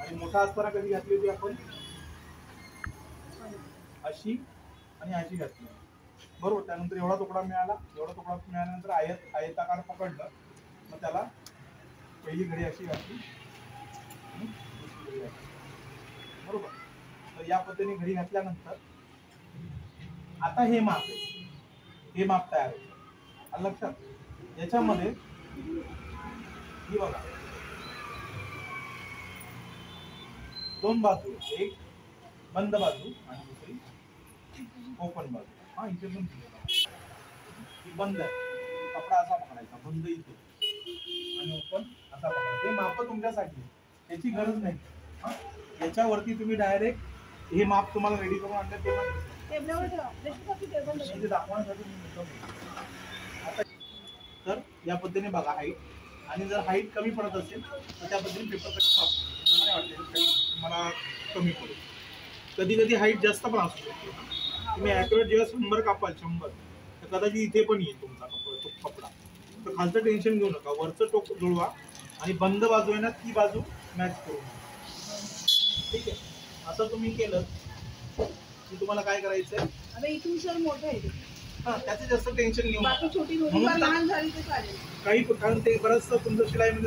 आणि मोठा असताना कधी घातली होती आपण अशी आणि अशी घातली बरोबर. त्यानंतर एवढा तुकडा मिळाला, एवढा तुकडा मिळाल्यानंतर आयताकार पकडलं, मग त्याला पहिली घडी अशी घातली आणि दुसरी घडी घातली बरोबर. तर या पद्धतीने घडी घातल्यानंतर आता हे माप आहे, हे माप तयार होतं लक्षात. याच्यामध्ये ही बघा दोन बाजू, एक बंद बाजू आणि दुसरी ओपन बाजू. हा इथे पण ही बंद आहे, कपडा असा पकडायचा, बंद इथे आणि ओपन असा पकडायचा. हे माप तुमच्यासाठी, त्याची गरज नाही. याच्यावरती तुम्ही डायरेक्ट हे माप तुम्हाला रेडी करून आणलं ते दाखवण्यासाठी. तर या पद्धतीने बघा हाईट, आणि जर हाईट कमी पडत असेल तर त्या पद्धतीने पेपर कट मला नाही वाटतं मला कमी पडेल. कधी कधी हाईट जास्त पण असू शकते. तुम्ही ॲक्युरेट जेव्हा 100 कापाल 100 तर कदाचित इथे पण येईल तुमचा कपडा. तर खालचं टेन्शन घेऊ नका, वरचं टोक जुळवा आणि बंद बाजू आहे ना ती बाजू मॅच करू. ठीक आहे, असं तुम्ही केलं की तुम्हाला काय करायचंय. आता इथून सर मोठं आहे हा, त्याचं जास्त टेन्शन घेऊ नका. बाकी छोटी लहान झाली तर चालेल काही, कारण ते बरंचसं तुमचं शिलाईमध्ये